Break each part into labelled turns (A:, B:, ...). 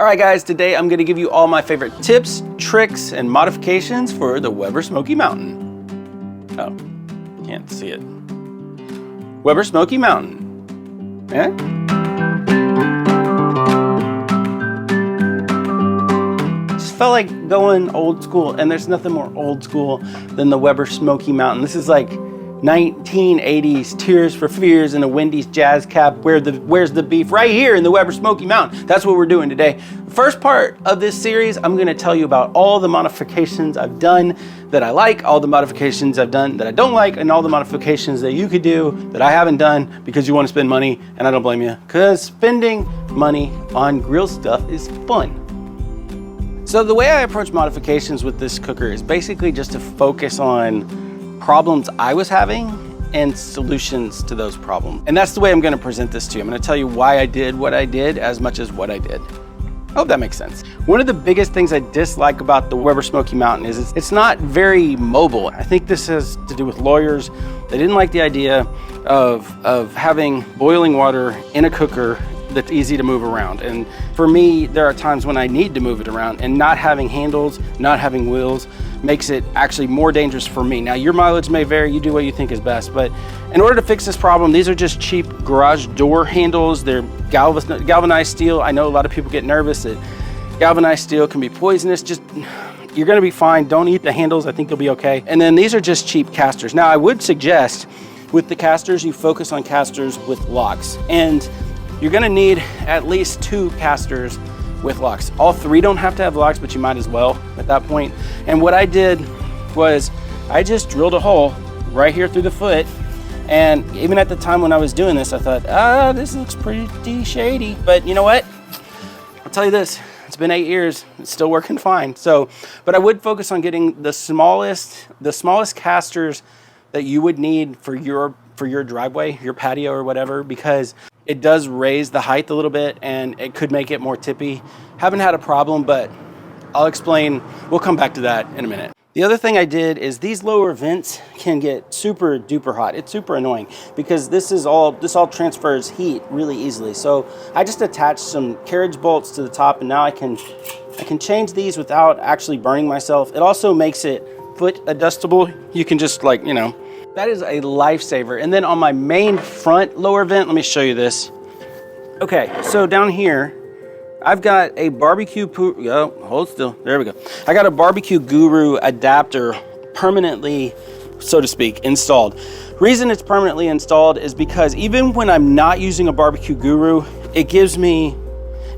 A: All right guys, today I'm gonna give you all my favorite tips, tricks, and modifications for the Weber Smokey Mountain. Oh, can't see it. Weber Smokey Mountain. Eh? Just felt like going old school, and there's nothing more old school than the Weber Smokey Mountain. This is like 1980s Tears for Fears in a Wendy's jazz cap. Where's the beef? Right here in the Weber Smokey Mountain. That's what we're doing today. First part of this series, I'm gonna tell you about all the modifications I've done that I like, all the modifications I've done that I don't like, and all the modifications that you could do that I haven't done because you wanna spend money, and I don't blame you, because spending money on grill stuff is fun. So the way I approach modifications with this cooker is basically just to focus on problems I was having and solutions to those problems. And that's the way I'm gonna present this to you. I'm gonna tell you why I did what I did as much as what I did. I hope that makes sense. One of the biggest things I dislike about the Weber Smokey Mountain is it's not very mobile. I think this has to do with lawyers. They didn't like the idea of having boiling water in a cooker that's easy to move around. And for me, there are times when I need to move it around, and not having handles, not having wheels makes it actually more dangerous for me. Now, your mileage may vary, you do what you think is best, but in order to fix this problem, these are just cheap garage door handles. They're galvanized steel. I know a lot of people get nervous that galvanized steel can be poisonous. You're gonna be fine. Don't eat the handles, I think you'll be okay. And then these are just cheap casters. Now, I would suggest with the casters, you focus on casters with locks. And you're gonna need at least 2 casters with locks. All 3 don't have to have locks, but you might as well at that point. And what I did was I just drilled a hole right here through the foot. And even at the time when I was doing this, I thought, this looks pretty shady. But you know what? I'll tell you this, it's been 8 years, it's still working fine. So, but I would focus on getting the smallest casters that you would need for your driveway, your patio or whatever, because it does raise the height a little bit and it could make it more tippy. Haven't had a problem, but I'll explain. We'll come back to that in a minute. The other thing I did is these lower vents can get super duper hot. It's super annoying because this all transfers heat really easily. So I just attached some carriage bolts to the top, and now I can change these without actually burning myself. It also makes it foot adjustable. You can just that is a lifesaver. And then on my main front lower vent, let me show you this. Okay, so down here, I've got a hold still, there we go. I got a BBQ Guru adapter permanently, so to speak, installed. Reason it's permanently installed is because even when I'm not using a BBQ Guru, it gives me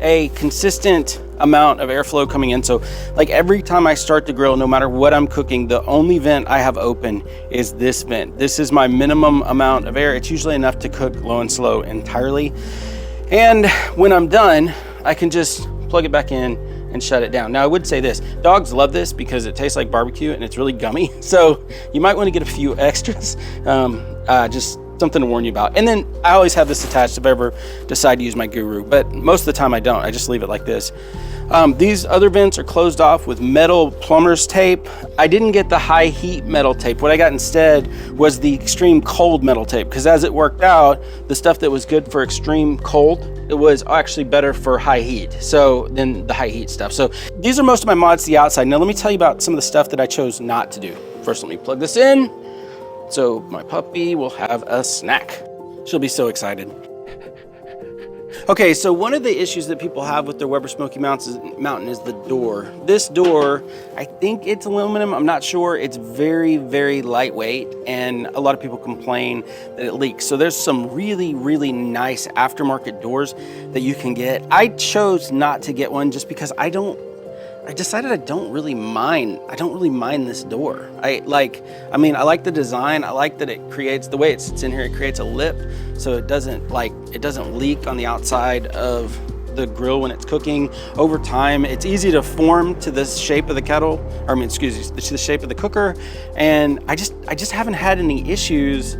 A: a consistent amount of airflow coming in. So like every time I start the grill, no matter what I'm cooking, the only vent I have open is this vent. This is my minimum amount of air. It's usually enough to cook low and slow entirely. And when I'm done, I can just plug it back in and shut it down. Now I would say this, dogs love this because it tastes like barbecue and it's really gummy. So you might want to get a few extras, just something to warn you about. And then I always have this attached if I ever decide to use my Guru, but most of the time I don't. I just leave it like this. These other vents are closed off with metal plumber's tape. I didn't get the high heat metal tape. What I got instead was the extreme cold metal tape, because as it worked out, the stuff that was good for extreme cold, it was actually better for high heat. So then the high heat stuff. So these are most of my mods to the outside. Now let me tell you about some of the stuff that I chose not to do. First, let me plug this in. So my puppy will have a snack. She'll be so excited. Okay, so one of the issues that people have with their Weber Smokey Mountain is the door. This door, I think it's aluminum, I'm not sure. It's very, very lightweight, and a lot of people complain that it leaks. So there's some really, really nice aftermarket doors that you can get. I chose not to get one just because I decided I don't really mind this door. I like the design. I like that it creates, the way it sits in here, it creates a lip so it doesn't leak on the outside of the grill when it's cooking. Over time, it's easy to form to the shape of the the shape of the cooker. And I just haven't had any issues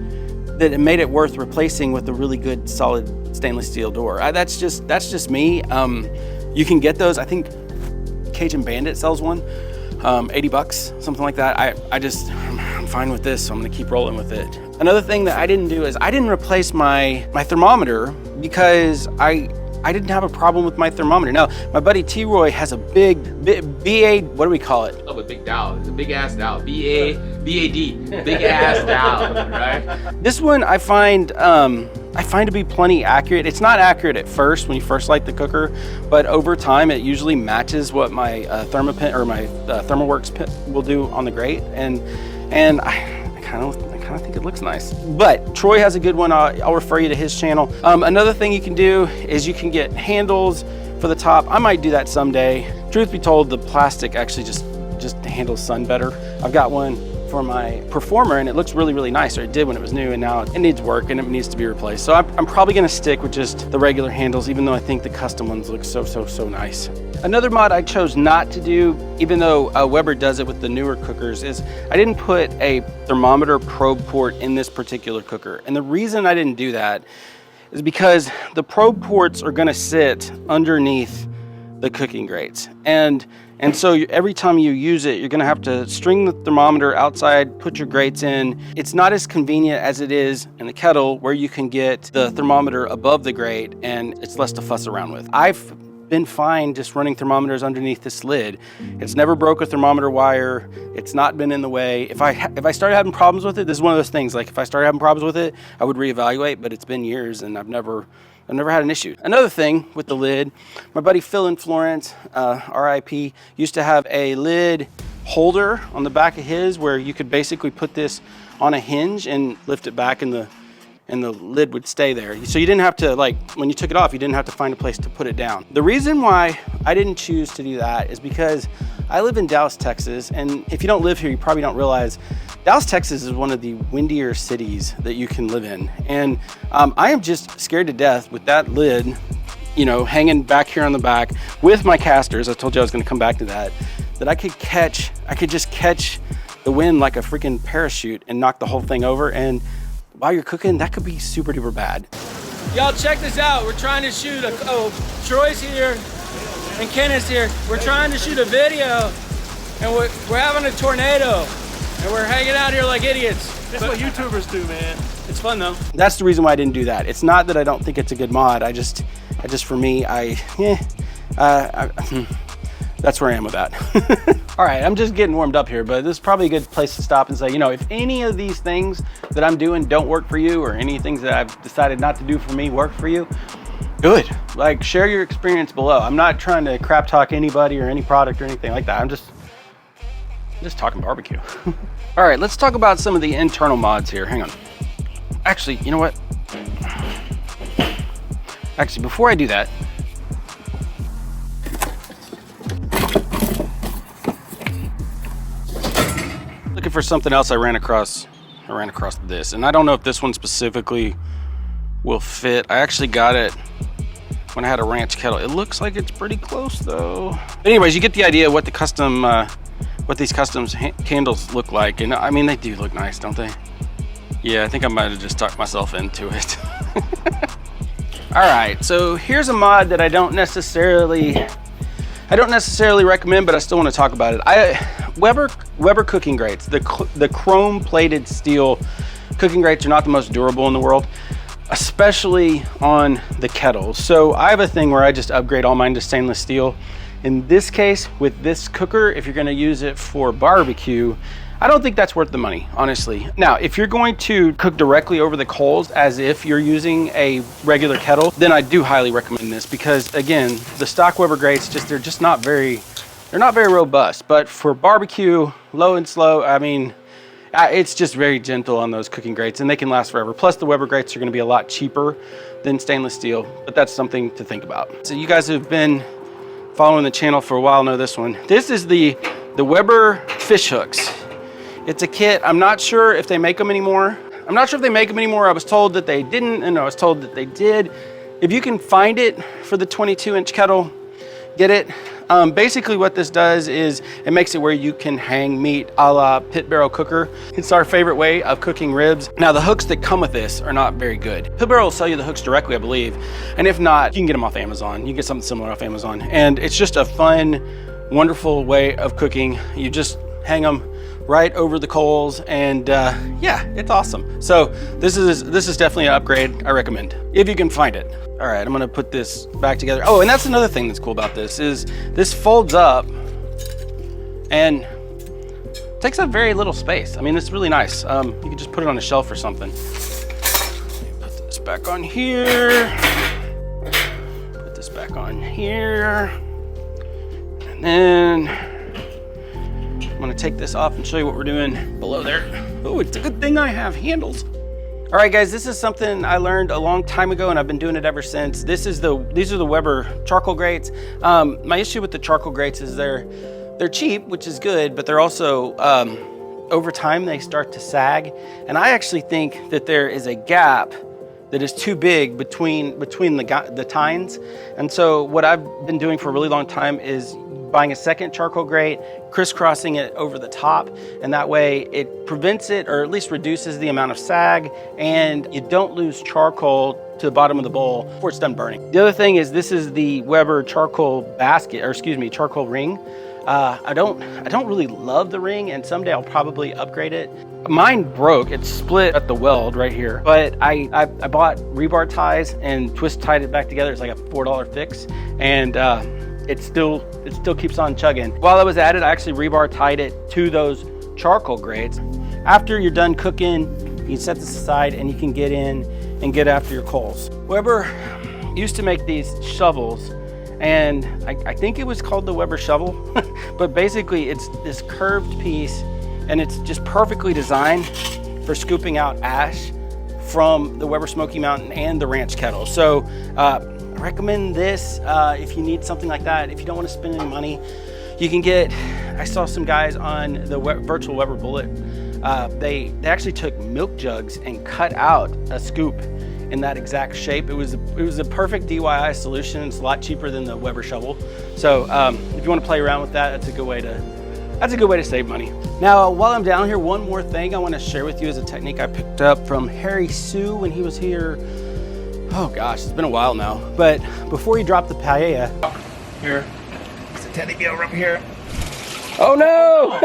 A: that it made it worth replacing with a really good solid stainless steel door. That's just me. You can get those, I think Cajun Bandit sells one, 80 bucks, something like that. I'm fine with this, so I'm gonna keep rolling with it. Another thing that I didn't do is I didn't replace my thermometer because I didn't have a problem with my thermometer. Now, my buddy T-Roy has a big BA, what do we call it?
B: Oh, a big dowel. It's a big ass dowel. BAD. Big ass dowel, right?
A: This one I find to be plenty accurate. It's not accurate at first when you first light the cooker, but over time it usually matches what my Thermopin or my ThermalWorks pin will do on the grate, and I kind of think it looks nice. But Troy has a good one. I'll refer you to his channel. Another thing you can do is you can get handles for the top. I might do that someday. Truth be told, the plastic actually just handles sun better. I've got one for my Performer and it looks really, really nice, or it did when it was new, and now it needs work and it needs to be replaced. So I'm probably gonna stick with just the regular handles, even though I think the custom ones look so nice. Another mod I chose not to do, even though Weber does it with the newer cookers, is I didn't put a thermometer probe port in this particular cooker. And the reason I didn't do that is because the probe ports are gonna sit underneath the cooking grates. And so every time you use it, you're gonna have to string the thermometer outside, put your grates in. It's not as convenient as it is in the kettle, where you can get the thermometer above the grate and it's less to fuss around with. I've been fine just running thermometers underneath this lid. It's never broke a thermometer wire. It's not been in the way. If I started having problems with it, this is one of those things, like if I started having problems with it, I would reevaluate, but it's been years and I've never had an issue. Another thing with the lid, my buddy Phil in Florence, RIP, used to have a lid holder on the back of his where you could basically put this on a hinge and lift it back and the lid would stay there. So you didn't have to, like, when you took it off, you didn't have to find a place to put it down. The reason why I didn't choose to do that is because I live in Dallas, Texas, and if you don't live here, you probably don't realize Dallas, Texas is one of the windier cities that you can live in. And I am just scared to death with that lid, you know, hanging back here on the back with my casters. I told you I was gonna come back to that I could just catch the wind like a freaking parachute and knock the whole thing over. And while you're cooking, that could be super duper bad. Y'all check this out. We're trying to shoot Troy's here and Ken is here. We're trying to shoot a video and we're having a tornado. And we're hanging out here like idiots.
C: That's what YouTubers do, man.
A: It's fun though. That's the reason why I didn't do that. It's not that I don't think it's a good mod. I just for me, that's where I am with that. All right, I'm just getting warmed up here, but this is probably a good place to stop and say, you know, if any of these things that I'm doing don't work for you, or any things that I've decided not to do for me work for you, good. Like, share your experience below. I'm not trying to crap talk anybody or any product or anything like that. I'm just talking barbecue. All right, let's talk about some of the internal mods here. Hang on. Actually, you know what? Actually, before I do that, looking for something else I ran across this, and I don't know if this one specifically will fit. I actually got it when I had a ranch kettle. It looks like it's pretty close though. But anyways, you get the idea of what the custom what these custom handles look like. And I mean, they do look nice, don't they? Yeah, I think I might have just talked myself into it. All right, so here's a mod that I don't necessarily recommend, but I still want to talk about it. Weber cooking grates, the chrome plated steel cooking grates are not the most durable in the world, especially on the kettles. So I have a thing where I just upgrade all mine to stainless steel. In this case, with this cooker, if you're gonna use it for barbecue, I don't think that's worth the money, honestly. Now, if you're going to cook directly over the coals as if you're using a regular kettle, then I do highly recommend this, because again, the stock Weber grates, they're not very robust. But for barbecue, low and slow, I mean, it's just very gentle on those cooking grates, and they can last forever. Plus, the Weber grates are gonna be a lot cheaper than stainless steel, but that's something to think about. So you guys have been following the channel for a while know this one. This is the Weber fish hooks. It's a kit. I'm not sure if they make them anymore. I was told that they didn't, and I was told that they did. If you can find it for the 22-inch kettle, get it. Basically what this does is it makes it where you can hang meat a la pit barrel cooker. It's our favorite way of cooking ribs. Now, the hooks that come with this are not very good. Pit barrel will sell you the hooks directly, I believe. And if not, you can get them off Amazon. You can get something similar off Amazon. And it's just a fun, wonderful way of cooking. You just hang them right over the coals, and yeah, it's awesome. So this is definitely an upgrade I recommend if you can find it. All right, I'm gonna put this back together. Oh, and that's another thing that's cool about this is this folds up and takes up very little space. I mean, it's really nice. You can just put it on a shelf or something. Put this back on here. Put this back on here. And then I'm gonna take this off and show you what we're doing below there. Oh, it's a good thing I have handles. All right, guys, this is something I learned a long time ago, and I've been doing it ever since. These are the Weber charcoal grates. My issue with the charcoal grates is they're cheap, which is good, but they're also, over time, they start to sag. And I actually think that there is a gap that is too big between the tines. And so what I've been doing for a really long time is buying a second charcoal grate, crisscrossing it over the top, and that way it prevents it, or at least reduces the amount of sag, and you don't lose charcoal to the bottom of the bowl before it's done burning. The other thing is this is the Weber charcoal basket, or excuse me, charcoal ring. I don't really love the ring, and someday I'll probably upgrade it. Mine broke, it's split at the weld right here, but I bought rebar ties and twist tied it back together. It's like a $4 fix, and it still keeps on chugging. While I was at it, I actually rebar tied it to those charcoal grates. After you're done cooking, you can set this aside and you can get in and get after your coals. Weber used to make these shovels, and I think it was called the Weber shovel, but basically it's this curved piece, and it's just perfectly designed for scooping out ash from the Weber Smokey Mountain and the ranch kettle. So I recommend this if you need something like that. If you don't want to spend any money, you can get, I saw some guys on the virtual Weber bullet. They actually took milk jugs and cut out a scoop in that exact shape. It was a perfect DIY solution. It's a lot cheaper than the Weber shovel. So if you want to play around with that, that's a good way to save money. Now, while I'm down here, one more thing I want to share with you is a technique I picked up from Harry Sue when he was here. Oh gosh, it's been a while now. But before you drop the paella, here, it's a teddy bear over here. Oh no!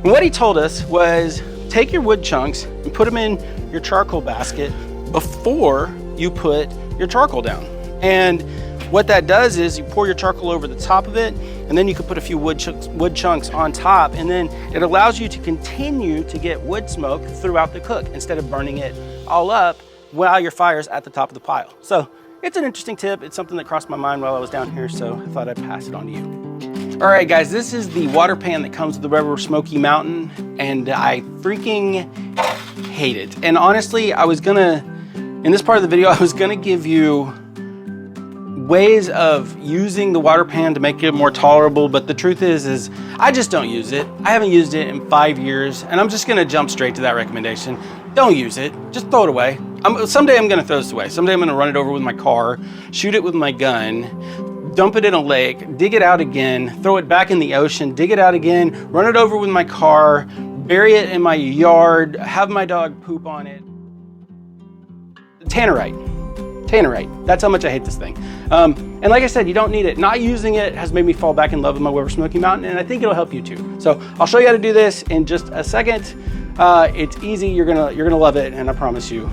A: What he told us was take your wood chunks and put them in your charcoal basket before you put your charcoal down. And what that does is you pour your charcoal over the top of it, and then you can put a few wood chunks on top, and then it allows you to continue to get wood smoke throughout the cook instead of burning it all up while your fire's at the top of the pile. So it's an interesting tip. It's something that crossed my mind while I was down here, so I thought I'd pass it on to you. All right, guys, this is the water pan that comes with the Weber Smokey Mountain, and I freaking hate it. And honestly, in this part of the video, I was gonna give you ways of using the water pan to make it more tolerable, but the truth is I just don't use it. I haven't used it in 5 years, and I'm just gonna jump straight to that recommendation. Don't use it, just throw it away. Someday I'm gonna throw this away. Someday I'm gonna run it over with my car, shoot it with my gun, dump it in a lake, dig it out again, throw it back in the ocean, dig it out again, run it over with my car, bury it in my yard, have my dog poop on it. Tannerite. That's how much I hate this thing. And like I said, you don't need it. Not using it has made me fall back in love with my Weber Smokey Mountain, and I think it'll help you too. So I'll show you how to do this in just a second. It's easy, you're gonna love it, and I promise you,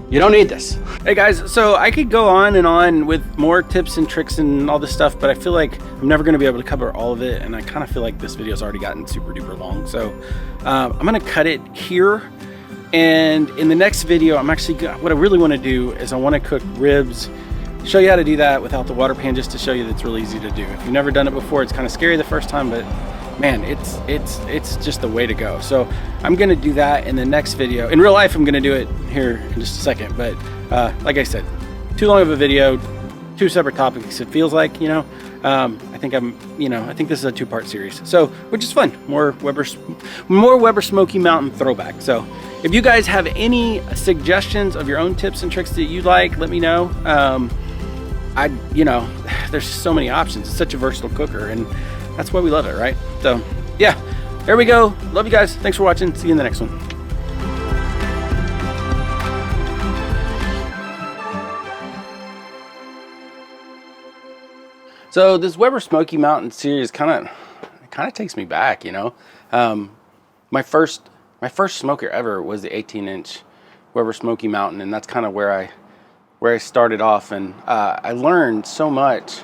A: you don't need this. Hey guys, so I could go on and on with more tips and tricks and all this stuff, but I feel like I'm never gonna be able to cover all of it, and I kind of feel like this video's already gotten super duper long. So I'm gonna cut it here. And in the next video, what I really want to do is I want to cook ribs, show you how to do that without the water pan, just to show you that it's really easy to do. If you've never done it before, it's kind of scary the first time, but man, it's just the way to go. So I'm going to do that in the next video. In real life, I'm going to do it here in just a second, but like I said, too long of a video, two separate topics. It feels like, you know, I think this is a two-part series, so which is fun. More Weber Smokey Mountain throwback. So if you guys have any suggestions of your own tips and tricks that you'd like, let me know. There's so many options. It's such a versatile cooker, and that's why we love it, right? So yeah, there we go. Love you guys. Thanks for watching. See you in the next one. So this Weber Smokey Mountain series kind of takes me back, you know. My first smoker ever was the 18-inch Weber Smokey Mountain, and that's kind of where I started off. And I learned so much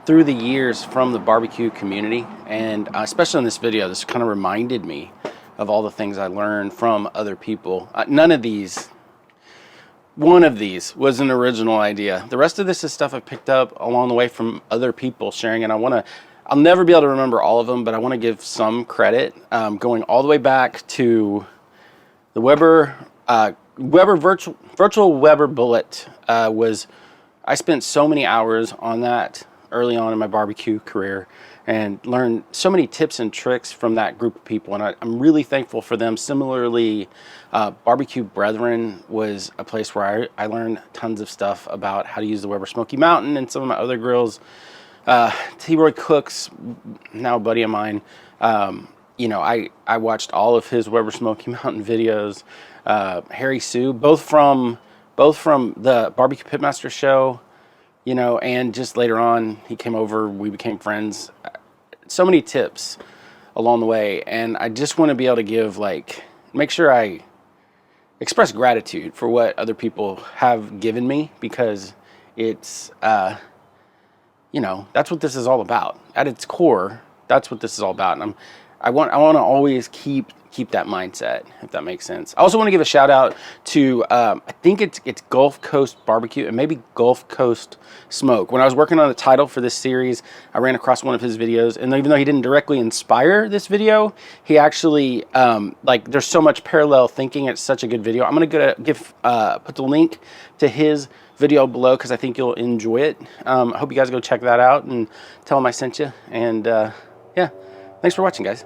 A: through the years from the barbecue community, and especially in this video, this kind of reminded me of all the things I learned from other people. One of these was an original idea. The rest of this is stuff I picked up along the way from other people sharing, and I'll never be able to remember all of them, but I want to give some credit, going all the way back to the Weber virtual Weber bullet. I spent so many hours on that early on in my barbecue career and learned so many tips and tricks from that group of people, and I'm really thankful for them. Similarly, Barbecue Brethren was a place where I learned tons of stuff about how to use the Weber Smokey Mountain and some of my other grills. T-Roy Cook's now a buddy of mine. You know, I watched all of his Weber Smokey Mountain videos. Harry Sue, both from the Barbecue Pitmaster show, you know, and just later on he came over, we became friends. So many tips along the way, and I just want to be able to make sure I express gratitude for what other people have given me, because it's you know, that's what this is all about. At its core, that's what this is all about. And I want to always keep that mindset, if that makes sense. I also want to give a shout out to I think it's Gulf Coast Barbecue and maybe Gulf Coast Smoke. When I was working on the title for this series, I ran across one of his videos, and even though he didn't directly inspire this video, he actually there's so much parallel thinking. It's such a good video. I'm gonna put the link to his video below because I think you'll enjoy it. I hope you guys go check that out and tell him I sent you. And yeah, thanks for watching, guys.